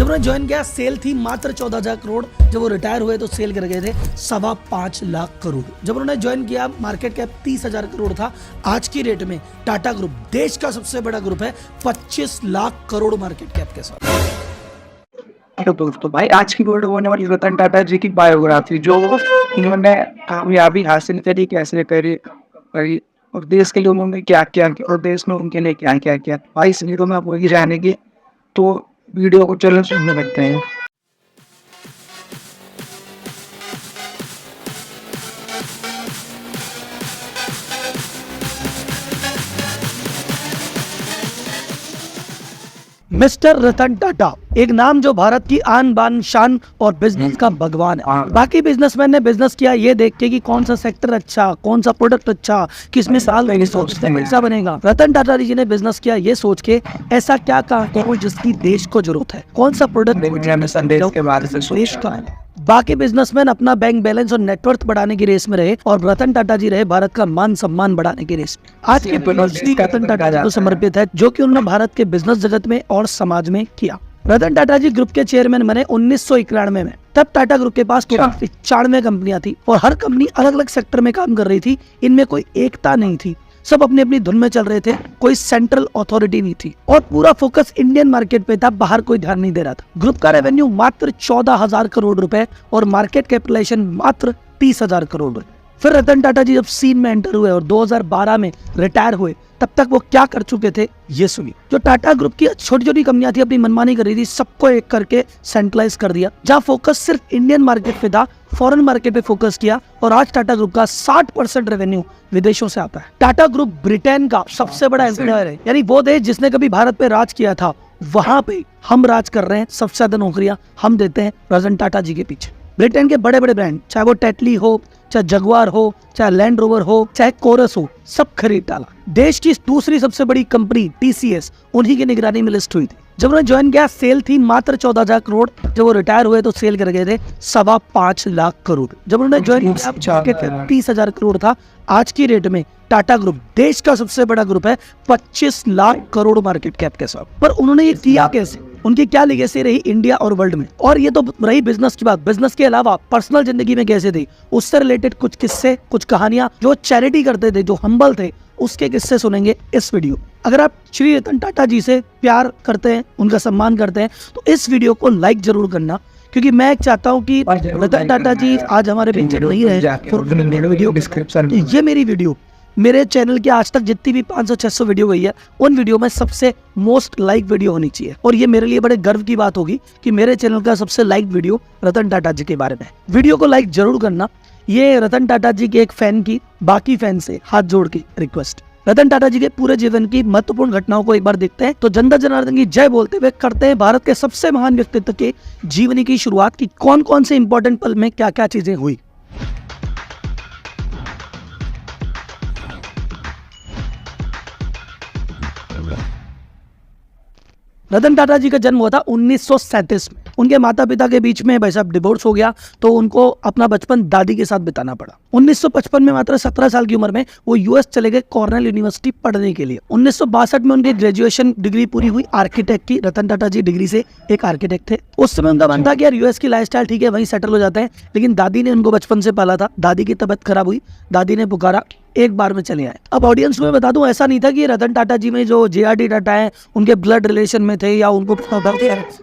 जब उन्होंने ज्वाइन किया सेल थी मात्र 14,000 करोड़। जब वो रिटायर हुए तो सेल कर गए थे 5.25 लाख करोड़। जब उन्होंने ज्वाइन किया मार्केट कैप 30,000 करोड़ था। आज की रेट में टाटा ग्रुप देश का सबसे बड़ा ग्रुप है 25 लाख करोड़ मार्केट कैप के साथ। तो भाई आज की वीडियो होने वाली रतन टाटा जी की बायोग्राफी, जो इन्होंने कामयाबी हासिल करी, कैसे करी और देश के लिए उन्होंने क्या क्या किया और देश में उनके लिए क्या क्या किया। भाई इस वीडियो में आप वही जानेंगे, तो वीडियो को चलो सुनने लगते हैं। मिस्टर रतन टाटा एक नाम जो भारत की आन बान शान और बिजनेस का भगवान है। बाकी बिजनेसमैन ने बिजनेस किया ये देख के कि कौन सा सेक्टर अच्छा, कौन सा प्रोडक्ट अच्छा, किसमें साल पैसा बनेगा। रतन टाटा जी ने बिजनेस किया ये सोच के ऐसा क्या काम जिसकी देश को जरूरत है, कौन सा प्रोडक्ट देश का है। बाकी बिजनेसमैन अपना बैंक बैलेंस और नेटवर्थ बढ़ाने की रेस में रहे और रतन टाटा जी रहे भारत का मान सम्मान बढ़ाने की रेस में। आज की पीएचडी रतन टाटा जी को समर्पित है, जो कि उन्होंने भारत के बिजनेस जगत में और समाज में किया। रतन टाटा जी ग्रुप के चेयरमैन बने 1991 में। तब टाटा ग्रुप के पास टोटल 95 कंपनियां थी और हर कंपनी अलग अलग सेक्टर में काम कर रही थी। इनमें कोई एकता नहीं थी, सब अपनी अपनी धुन में चल रहे थे, कोई सेंट्रल अथॉरिटी नहीं थी और पूरा फोकस इंडियन मार्केट पे था, बाहर कोई ध्यान नहीं दे रहा था। ग्रुप का रेवेन्यू मात्र 14,000 करोड़ रुपए और मार्केट कैपिटलाइजेशन मात्र 30,000 करोड़ रुपए। फिर रतन टाटा जी जब सीन में एंटर हुए और 2012 में रिटायर हुए, तब तक वो क्या कर चुके थे ये सुनिए। जो टाटा ग्रुप की छोटी छोटी कंपनियां थी अपनी मनमानी कर रही थी, सबको एक करके सेंट्रलाइज कर दिया। जहां फोकस सिर्फ इंडियन मार्केट पे था, फॉरेन मार्केट पे फोकस किया और आज टाटा ग्रुप का 60% रेवेन्यू विदेशों से आता है। टाटा ग्रुप ब्रिटेन का सबसे बड़ा एम्प्लॉयर है, यानी वो देश जिसने कभी भारत पे राज किया था वहां पे हम राज कर रहे हैं। सबसे ज्यादा नौकरियां हम देते हैं रतन टाटा जी के पीछे। ब्रिटेन के बड़े बड़े ब्रांड, चाहे वो टेटली हो, चाहे जगुआर हो, चाहे लैंड रोवर हो, चाहे कोरस हो, सब खरीद डाला। देश की दूसरी सबसे बड़ी कंपनी टीसीएस उन्हीं की निगरानी में लिस्ट हुई थी। जब उन्होंने ज्वाइन किया सेल थी मात्र 14,000 करोड़। जब वो रिटायर हुए तो सेल कर गए थे 5.25 लाख करोड़। जब उन्होंने ज्वाइन किया 30,000 करोड़ था। आज की रेट में टाटा ग्रुप देश का सबसे बड़ा ग्रुप है 25 लाख करोड़ मार्केट कैप के साथ। पर उन्होंने ये किया कैसे, उनकी क्या लेगेसी रही इंडिया और वर्ल्ड में। और ये तो रही बिजनेस की बात। बिजनेस के अलावा पर्सनल जिंदगी में कैसे थी, उससे रिलेटेड कुछ किस्से, कुछ कहानियां। जो चैरिटी करते थे, जो हम्बल थे, उसके किस्से सुनेंगे इस वीडियो। अगर आप श्री रतन टाटा जी से प्यार करते हैं, उनका सम्मान करते हैं, तो इस वीडियो को लाइक जरूर करना, क्योंकि मैं चाहता हूं कि रतन टाटा जी आज हमारे बीच नहीं रहे। ये मेरी वीडियो, मेरे चैनल की आज तक जितनी भी 500-600 वीडियो गई है, उन वीडियो में सबसे मोस्ट लाइक वीडियो होनी चाहिए। और ये मेरे लिए बड़े गर्व की बात होगी कि मेरे चैनल का सबसे लाइक वीडियो रतन टाटा जी के बारे में। वीडियो को लाइक जरूर करना। ये रतन टाटा जी के एक फैन की बाकी फैन से हाथ जोड़ के रिक्वेस्ट। रतन टाटा जी के पूरे जीवन की महत्वपूर्ण घटनाओं को एक बार देखते हैं, तो जनता जनार्दन की जय बोलते हुए करते हैं भारत के सबसे महान व्यक्तित्व के जीवनी की शुरुआत की कौन कौन से इंपॉर्टेंट पल में क्या क्या चीजें हुई। रतन टाटा जी का जन्म हुआ था 1937 में। उनके माता पिता के बीच में भाई साहब डिवोर्स हो गया, तो उनको अपना बचपन दादी के साथ बिताना पड़ा। 1955 में मात्र 17 साल की उम्र में वो यूएस चले गए कॉर्नेल यूनिवर्सिटी पढ़ने के लिए। 1962 में उनकी ग्रेजुएशन डिग्री पूरी हुई आर्किटेक्ट की। रतन टाटा जी डिग्री से एक आर्किटेक्ट थे। उस समय उनका मन था कि यार यूएस की लाइफस्टाइल ठीक है, वहीं सेटल हो जाते हैं, लेकिन दादी ने उनको बचपन से पाला था। दादी की तबीयत खराब हुई, दादी ने पुकारा, एक बार में चले आए। अब ऑडियंस को मैं बता दूं, ऐसा नहीं था कि रतन टाटा जी में जो जेआरडी टाटा है उनके ब्लड रिलेशन में थे, या उनको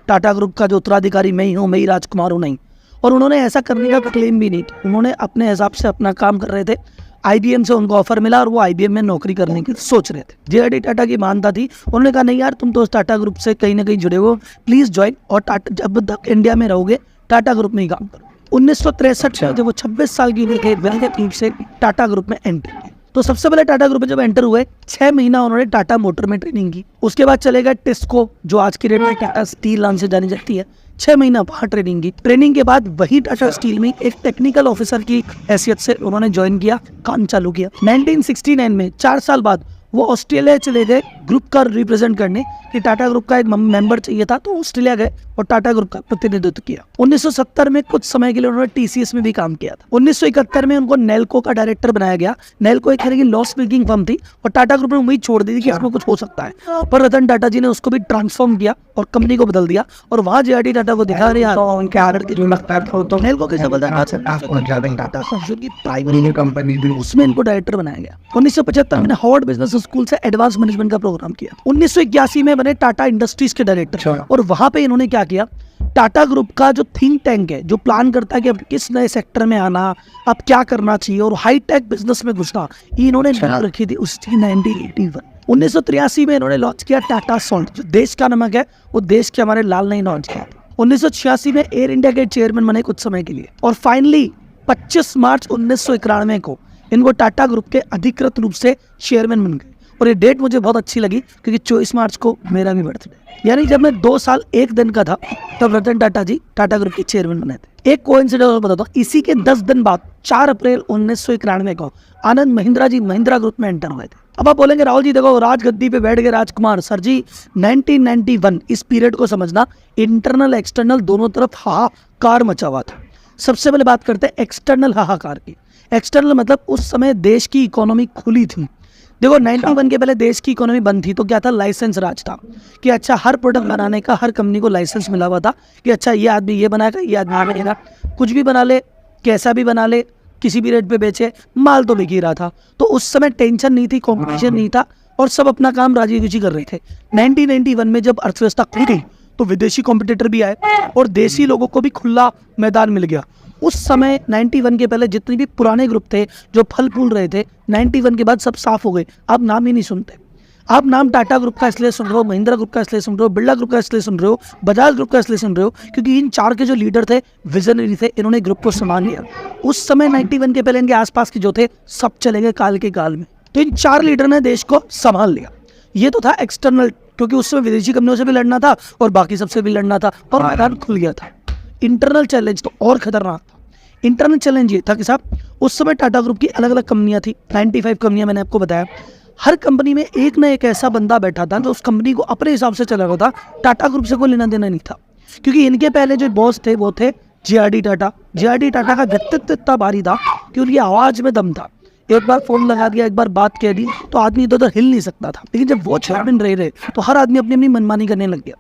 टाटा ग्रुप का जो उत्तराधिकारी मैं ही हूँ, मैं ही राजकुमार हूँ, नहीं। और उन्होंने ऐसा करने का क्लेम भी नहीं था। उन्होंने अपने हिसाब से अपना काम कर रहे थे। आईबीएम से उनको ऑफर मिला और वो आईबीएम में नौकरी करने की सोच रहे थे। जेआरडी टाटा की मानता थी, उन्होंने कहा नहीं यार, तुम तो टाटा ग्रुप से कहीं ना कहीं जुड़े हो, प्लीज ज्वाइन, और टाटा जब तक इंडिया में रहोगे टाटा ग्रुप में ही काम करो। 1963 में जब वो 26 साल की उम्र थे, से टाटा ग्रुप में एंटर किए। तो सबसे पहले टाटा ग्रुप में जब एंटर हुए 6 महीना उन्होंने टाटा मोटर में ट्रेनिंग की। उसके बाद चले गए टिस्को, जो आज की डेट में टाटा स्टील नाम से जानी जाती है। 6 महीना वहाँ ट्रेनिंग की। ट्रेनिंग के बाद वही टाटा स्टील में एक टेक्निकल ऑफिसर की हैसियत से उन्होंने ज्वाइन किया, काम चालू किया। 1969 में 4 साल बाद वो ऑस्ट्रेलिया चले गए ग्रुप का रिप्रेजेंट करने कि टाटा ग्रुप का एक मेंबर चाहिए था, तो ऑस्ट्रेलिया गए और टाटा ग्रुप का प्रतिनिधित्व किया। 1970 में कुछ समय के लिए उन्होंने टीसीएस में भी काम किया था। 1971 में उनको नेल्को का डायरेक्टर बनाया गया। नेल्को एक तरह की लॉस मेकिंग फर्म थी और टाटा ग्रुप ने उम्मीद छोड़ दी थी कि इसमें कुछ हो सकता है, पर रतन टाटा जी ने उसको भी ट्रांसफॉर्म किया और कंपनी को बदल दिया। और वहाँ जेआरडी टाटा को दिखा रहे तो उनके आदर की जो लगता है तो नेल्को के टाटा की प्राइमरी कंपनी भी उसमें इनको डायरेक्टर बनाया गया। 1975 में हार्वर्ड बिजनेस स्कूल से एडवांस मैनेजमेंट का प्रोग्राम किया। 1981 में बने टाटा इंडस्ट्रीज के डायरेक्टर और वहां पे इन्होंने क्या किया, टाटा ग्रुप का जो थिंक टैंक है जो प्लान करता है कि अब किस नए सेक्टर में आना, अब क्या करना चाहिए और हाई टेक बिजनेस में घुसना, ये इन्होंने रखी थी उसकी 1981। 1983 में इन्होंने लॉन्च किया टाटा सॉल्ट, जो देश का नमक है, वो देश के हमारे लाल ने लॉन्च किया। 1986 में एयर इंडिया के चेयरमैन बने कुछ समय के लिए और फाइनली 25 मार्च 1991 को इनको टाटा ग्रुप के अधिकृत रूप से चेयरमैन बन गए। और ये डेट मुझे बहुत अच्छी लगी क्योंकि 24 मार्च को मेरा भी बर्थडे, यानी जब मैं 2 साल 1 दिन का था तब रतन टाटा जी टाटा ग्रुप के चेयरमैन बने थे। एक कोइंसिडेंस और बताता हूँ, इसी के 10 दिन बाद 4 अप्रैल 1991 को आनंद महिंद्रा जी महिंद्रा ग्रुप में एंटर हुए थे। अब आप बोलेंगे राहुल जी देखो राजगद्दी पे बैठ गए राजकुमार। सर जी 1991 इस पीरियड को समझना, इंटरनल एक्सटर्नल दोनों तरफ हाहाकार मचा हुआ था। सबसे पहले बात करते हैं एक्सटर्नल हाहाकार की। एक्सटर्नल मतलब उस समय देश की इकोनॉमी खुली थी। देखो 91 के पहले देश की इकोनॉमी बंद थी, तो क्या था, लाइसेंस राज था कि अच्छा हर प्रोडक्ट बनाने का हर कंपनी को लाइसेंस मिला हुआ था कि अच्छा ये आदमी ये बनाएगा, ये आदमी बनेगा, कुछ भी बना ले, कैसा भी बना ले, किसी भी रेट पे बेचे, माल तो बिक ही रहा था। तो उस समय टेंशन नहीं थी, कॉम्पिटिशन नहीं था और सब अपना काम राजी खुशी कर रहे थे। 1991 में जब अर्थव्यवस्था खुल गई तो विदेशी कॉम्पिटिटर भी आए और देसी लोगों को भी खुला मैदान मिल गया। उस समय 91 के पहले जितने भी पुराने ग्रुप थे जो फल फूल रहे थे, 91 के बाद सब साफ हो गए, आप नाम ही नहीं सुनते। आप नाम टाटा ग्रुप का इसलिए सुन रहे हो, महिंद्रा ग्रुप का इसलिए सुन रहे हो, बिरला ग्रुप का इसलिए सुन रहे हो, बजाज ग्रुप का इसलिए सुन रहे हो क्योंकि इन 4 के जो लीडर थे विजनरी थे, इन्होंने ग्रुप को संभाल लिया। उस समय 91 के पहले इनके आसपास के जो थे सब चले गए काल के काल में, तो इन 4 लीडर ने देश को संभाल लिया। ये तो था एक्सटर्नल, क्योंकि उस समय विदेशी कंपनियों से भी लड़ना था और बाकी सबसे भी लड़ना था और मैदान खुल गया था। इंटरनल चैलेंज तो और खतरनाक था। इंटरनल चैलेंज ये था कि साहब उस समय टाटा ग्रुप की अलग अलग कंपनियां थी, 95 कंपनियां मैंने आपको बताया। हर कंपनी में एक ना एक ऐसा बंदा बैठा था जो उस कंपनी को अपने हिसाब से चला रहा था, टाटा ग्रुप से कोई लेना देना नहीं था क्योंकि इनके पहले जो बॉस थे वो थे जेआरडी टाटा। जेआरडी टाटा का व्यक्तित्व इतना भारी था कि उनकी आवाज़ में दम था। एक बार फोन लगा दिया, एक बार बात कह दी तो आदमी इधर उधर हिल नहीं सकता था। लेकिन जब वो चेयरमैन रहे तो हर आदमी अपनी अपनी मनमानी करने लग गया।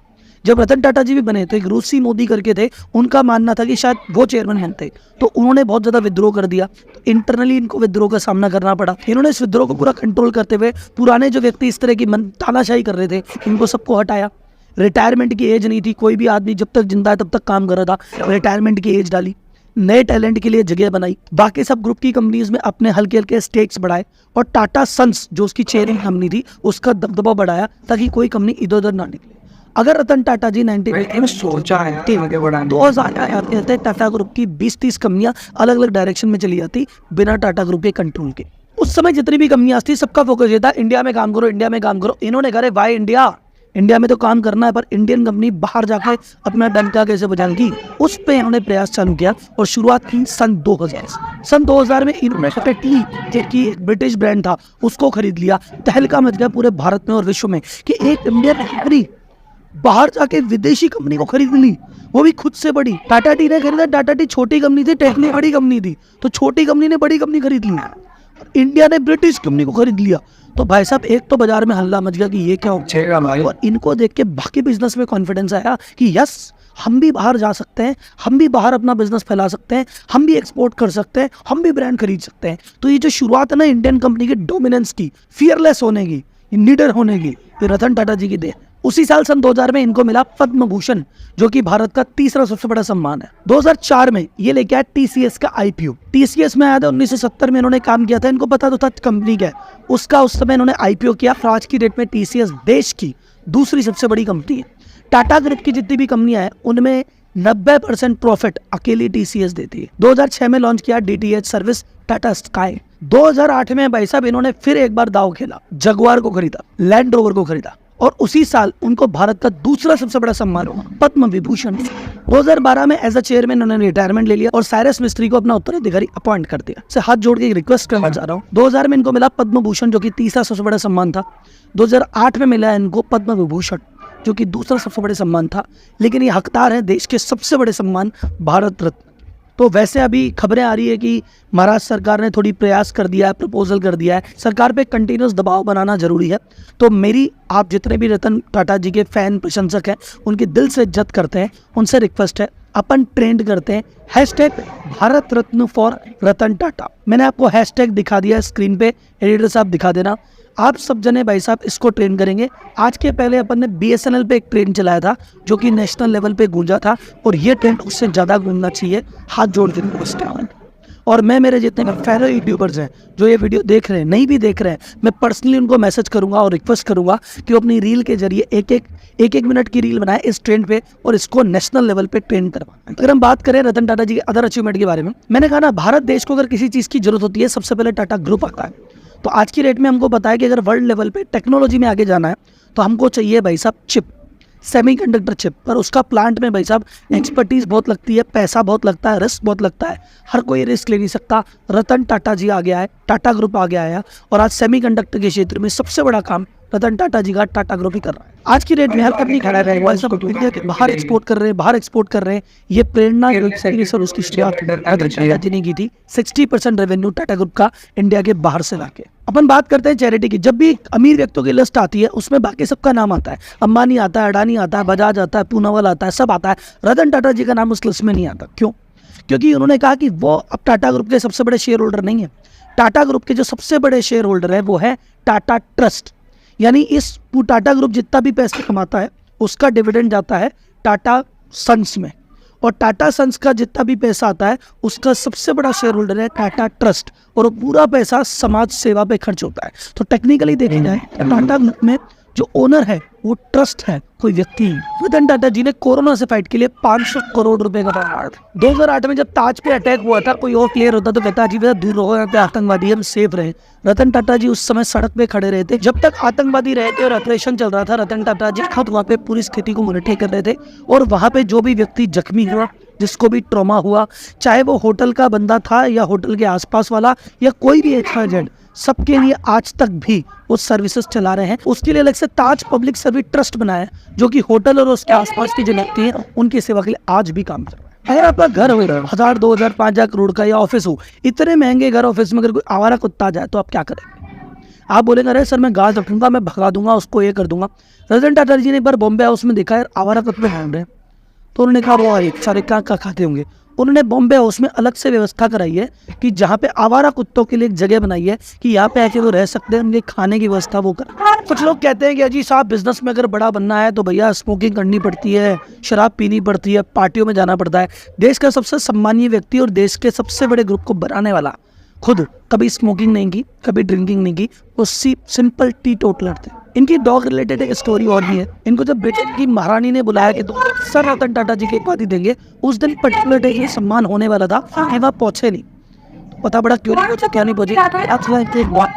जब रतन टाटा जी भी बने तो एक रूसी मोदी करके थे, उनका मानना था कि शायद वो चेयरमैन बनते, तो उन्होंने बहुत ज़्यादा विद्रोह कर दिया। तो इंटरनली इनको विद्रोह का सामना करना पड़ा। इन्होंने इस विद्रोह को पूरा कंट्रोल करते हुए पुराने जो व्यक्ति इस तरह की तानाशाही कर रहे थे इनको सबको हटाया। रिटायरमेंट की एज नहीं थी, कोई भी आदमी जब तक जिंदा है तब तक काम कर रहा था, रिटायरमेंट की एज डाली, नए टैलेंट के लिए जगह बनाई। बाकी सब ग्रुप की कंपनीज में अपने हल्के हल्के स्टेक्स बढ़ाए और टाटा सन्स जो उसकी चेयरिंग कंपनी थी उसका दबदबा बढ़ाया ताकि कोई कंपनी इधर उधर ना निकले। अगर रतन टाटा जी 19 सोचा है 2000 टाटा ग्रुप की 20-30 कंपनियां अलग अलग डायरेक्शन में चली जाती बिना टाटा ग्रुप के कंट्रोल के। उस समय जितनी भी कंपनियां थी सबका फोकस ये था इंडिया में काम करो, इंडिया में काम करो। इन्होंने कहा भाई इंडिया में तो काम करना है पर इंडियन कंपनी बाहर जाकर अपना डंका कैसे बजाएंगी, उस पे इन्होंने प्रयास चालू किया और शुरुआत की सन 2000 में इन्होंने टी एक ब्रिटिश ब्रांड था उसको खरीद लिया। तहलका मच गया पूरे भारत में और विश्व में कि एक इंडियन कंपनी बाहर जाके विदेशी कंपनी को खरीद ली, वो भी खुद से बड़ी। टाटा टी ने खरीदा, टाटा टी छोटी कंपनी थी, टेक्निक बड़ी कंपनी थी, तो छोटी कंपनी ने बड़ी कंपनी खरीद ली, इंडिया ने ब्रिटिश कंपनी को खरीद लिया। तो भाई साहब एक तो बाजार में हल्ला मच गया कि ये क्या हो भाई, और इनको देख के बाकी बिजनेस में कॉन्फिडेंस आया कि यस हम भी बाहर जा सकते हैं, हम भी बाहर अपना बिजनेस फैला सकते हैं, हम भी एक्सपोर्ट कर सकते हैं, हम भी ब्रांड खरीद सकते हैं। तो ये जो शुरुआत है ना इंडियन कंपनी की डोमिनेंस की, फियरलेस होने की, लीडर होने की, ये रतन टाटा जी की देन। उसी साल सन 2000 में इनको मिला पद्म भूषण जो कि भारत का तीसरा सबसे बड़ा सम्मान है। 2004 में ये लेके आया टीसीएस का आईपीओ। टीसीएस में आया था 1970 में इन्होंने काम किया था, इनको पता तो था कंपनी क्या है उसका। उस समय इन्होंने आईपीओ किया। आज की डेट में टीसीएस देश की दूसरी सबसे बड़ी कंपनी है। टाटा ग्रुप की जितनी भी कंपनियां हैं उनमें 90% प्रॉफिट अकेली टीसीएस देती है। 2006 में लॉन्च किया डीटीएच सर्विस टाटा स्काई। 2008 में भाई साहब इन्होंने फिर एक बार दाव खेला, जगुआर को खरीदा, लैंड रोवर को खरीदा और उसी साल उनको भारत का दूसरा सबसे बड़ा सम्मान पद्म विभूषण 2012 में एज अ चेयरमैन उन्होंने रिटायरमेंट ले लिया और साइरस मिस्त्री को अपना उत्तराधिकारी अपॉइंट कर दिया। से हाथ जोड़ के एक रिक्वेस्ट करना चाह रहा हूँ, 2000 में इनको मिला पद्म भूषण जो कि तीसरा सबसे बड़ा सम्मान था, 2008 में मिला इनको पद्म विभूषण जो कि दूसरा सबसे बड़ा सम्मान था, लेकिन ये हकदार है देश के सबसे बड़े सम्मान भारत रत्न। तो वैसे अभी खबरें आ रही है कि महाराष्ट्र सरकार ने थोड़ी प्रयास कर दिया है, प्रपोजल कर दिया है, सरकार पे कंटिन्यूस दबाव बनाना जरूरी है। तो मेरी आप जितने भी रतन टाटा जी के फैन प्रशंसक हैं, उनकी दिल से इज्जत करते हैं, उनसे रिक्वेस्ट है अपन ट्रेंड करते हैं हैशटैग भारत रत्न फॉर रतन टाटा। मैंने आपको हैशटैग दिखा दिया स्क्रीन पे, एडिटर साहब दिखा देना। आप सब जने भाई साहब इसको ट्रेन करेंगे। आज के पहले अपन ने BSNL पे एक ट्रेन चलाया था जो कि नेशनल लेवल पे गूंजा था और ये ट्रेन उससे ज़्यादा गूंजना चाहिए। हाथ जोड़ के रिक्वेस्ट है। और मैं मेरे जितने फेलो यूट्यूबर्स हैं जो ये वीडियो देख रहे हैं, नहीं भी देख रहे हैं, मैं पर्सनली उनको मैसेज करूंगा और रिक्वेस्ट करूंगा कि वो अपनी रील के जरिए एक मिनट की रील बनाए इस ट्रेंड पे और इसको नेशनल लेवल पे ट्रेंड करवाएं। अगर हम बात करें रतन टाटा जी के अदर अचीवमेंट के बारे में, मैंने कहा ना भारत देश को अगर किसी चीज़ की जरूरत होती है सबसे पहले टाटा ग्रुप आता है। तो आज की डेट में हमको पता है कि अगर वर्ल्ड लेवल पे टेक्नोलॉजी में आगे जाना है तो हमको चाहिए भाई साहब चिप, सेमीकंडक्टर चिप। पर उसका प्लांट में भाई साहब एक्सपर्टीज बहुत लगती है, पैसा बहुत लगता है, रिस्क बहुत लगता है, हर कोई रिस्क ले नहीं सकता। रतन टाटा जी आ गया है, टाटा ग्रुप आ गया है और आज सेमीकंडक्टर के क्षेत्र में सबसे बड़ा काम रतन टाटा जी का टाटा ग्रुप ही कर रहा है। आज की रेट में हर कंपनी खड़ा रहेगा, सब इंडिया के बाहर एक्सपोर्ट कर रहे हैं, बाहर एक्सपोर्ट कर रहे हैं। ये प्रेरणा सर उसकी टाटा जी ने की थी। 60% रेवेन्यू टाटा ग्रुप का इंडिया के बाहर से लाके। अपन बात करते हैं चैरिटी की। जब भी अमीर व्यक्तियों की लिस्ट आती है उसमें बाकी सबका नाम आता है, अंबानी आता है, अडानी आता है, बजाज आता है, पूनावाल आता है, सब आता है। रतन टाटा जी का नाम उस लिस्ट में नहीं आता। क्यों? क्योंकि उन्होंने कहा कि वो अब टाटा ग्रुप के सबसे बड़े शेयर होल्डर नहीं है। टाटा ग्रुप के जो सबसे बड़े शेयर होल्डर है वो है टाटा ट्रस्ट, यानी इस टाटा ग्रुप जितना भी पैसे कमाता है उसका डिविडेंड जाता है टाटा सन्स में, और टाटा सन्स का जितना भी पैसा आता है उसका सबसे बड़ा शेयर होल्डर है टाटा ट्रस्ट, और वो पूरा पैसा समाज सेवा पे खर्च होता है। तो टेक्निकली देखा जाए टाटा ग्रुप में जो ओनर है वो ट्रस्ट है, कोई व्यक्ति नहीं। रतन टाटा जी ने कोरोना से फाइट के लिए 500 करोड़ रुपए का बनाया। 2008 में जब ताज पे अटैक हुआ था, कोई और क्लियर होता तो कहता जी भैया दूर रहो, यहाँ पे आतंकवादी हम सेफ रहे। रतन टाटा जी उस समय सड़क पे खड़े रहे थे जब तक आतंकवादी रहे थे और ऑपरेशन चल रहा था। रतन टाटा जी खुद वहाँ पे पूरी स्थिति को मॉनिटर कर रहे थे और वहाँ पे जो भी व्यक्ति जख्मी हुआ, जिसको भी ट्रॉमा हुआ, चाहे वो होटल का बंदा था या होटल के आसपास वाला या कोई भी एजेंट, सबके लिए आज तक भी वो सर्विसेज चला रहे हैं। उसके लिए अलग से ताज पब्लिक सर्विस ट्रस्ट बनाया है जो कि होटल और उसके आसपास की जो व्यक्ति हैं उनकी सेवा के लिए आज भी काम कर रहा है। अगर आपका घर हो 1000, 2000, 5000 करोड़ का या ऑफिस हो, इतने महंगे घर ऑफिस में अगर कोई आवारा कुत्ता जाए तो आप क्या करेंगे? आप बोलेंगे अरे सर मैं गाज रखूंगा, मैं भगा दूंगा उसको, ये कर दूंगा। रतन टाटा जी ने एक बार बॉम्बे हाउस में देखा है आवारा कुत्ते ढूंढ रहे हैं, तो उन्होंने कहा वो सारे क्या खाते होंगे। उन्होंने बॉम्बे हाउस में अलग से व्यवस्था कराई है कि जहाँ पे आवारा कुत्तों के लिए एक जगह बनाई है कि यहाँ पे आके वो रह सकते हैं, उनके खाने की व्यवस्था वो कर। कुछ लोग कहते हैं कि अजी साहब बिजनेस में अगर बड़ा बनना है तो भैया स्मोकिंग करनी पड़ती है, शराब पीनी पड़ती है, पार्टियों में जाना पड़ता है। देश का सबसे सम्मानीय व्यक्ति और देश के सबसे बड़े ग्रुप को बनाने वाला खुद कभी स्मोकिंग नहीं की, कभी ड्रिंकिंग नहीं की, वो सिंपल टी टोटलर थे। इनकी डॉग रिलेटेड एक स्टोरी और भी है। इनको जब ब्रिटेन की महारानी ने बुलाया कि तुम सर रतन टाटा जी की उपाधि देंगे, उस दिन पर्टिकुलर डे ये सम्मान होने वाला था, वह पहुंचे नहीं। पता बड़ा क्यों नहीं पहुंचे, क्या नहीं पहुंचे,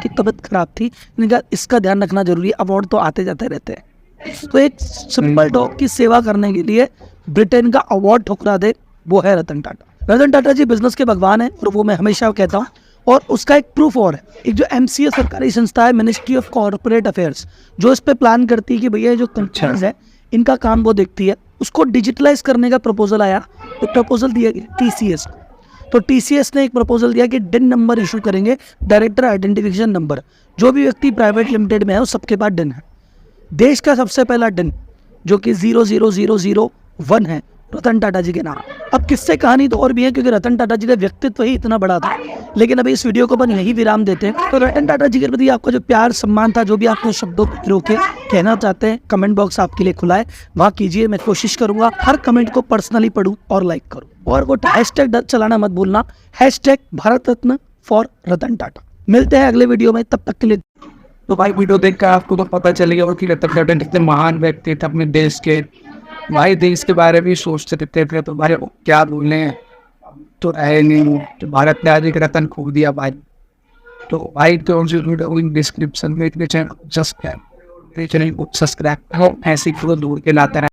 की तबीयत खराब थी। इनका इसका ध्यान रखना जरूरी है, अवार्ड तो आते जाते रहते हैं। तो एक सिंपल डॉग की सेवा करने के लिए ब्रिटेन का अवार्ड ठुकरा दे, वो है रतन टाटा। रतन टाटा जी बिजनेस के भगवान है और वो मैं हमेशा कहता हूँ। और उसका एक प्रूफ और है, एक जो MCA सरकारी संस्था है, मिनिस्ट्री ऑफ कॉर्पोरेट अफेयर्स, जो इस पे प्लान करती है कि भैया जो कंपनीज है इनका काम वो देखती है, उसको डिजिटलाइज करने का प्रपोजल आया। तो प्रपोजल दिया गया TCS। तो TCS ने एक प्रपोजल दिया कि DIN नंबर इशू करेंगे, डायरेक्टर आइडेंटिफिकेशन नंबर। जो भी व्यक्ति प्राइवेट लिमिटेड में है उस सबके पास DIN है। देश का सबसे पहला DIN जो कि 00001 है, रतन टाटा जी के नाम। अब किससे कहानी तो और भी है क्योंकि रतन टाटा जी का व्यक्तित्व ही इतना बड़ा था, लेकिन अभी इस वीडियो को अपन यही विराम देते हैं। तो रतन टाटा जी के प्रति आपका जो प्यार सम्मान था, जो भी आपने शब्दों पर रोके कहना चाहते हैं, कमेंट बॉक्स आपके लिए खुला है, वहाँ कीजिए। मैं कोशिश करूंगा हर कमेंट को पर्सनली पढूं और लाइक करूं। और वो हैशटैग चलाना मत भूलना, हैशटैग भारत रत्न फॉर रतन टाटा। मिलते हैं अगले वीडियो में, तब तक के लिए। तो भाई वीडियो देखकर आपको तो पता चलेगा कि रतन टाटा कितने महान व्यक्ति थे अपने देश के। भाई देश के बारे में सोचते रहते थे, तो भाई क्या बोले तो रहे नहीं, तो भारत ने आज एक रतन खो दिया भाई। तो भाई तो डिस्क्रिप्शन में इतने चैनल जस्ट चैनल को सब्सक्राइब करो, ऐसे ही दूर के लाते रहे।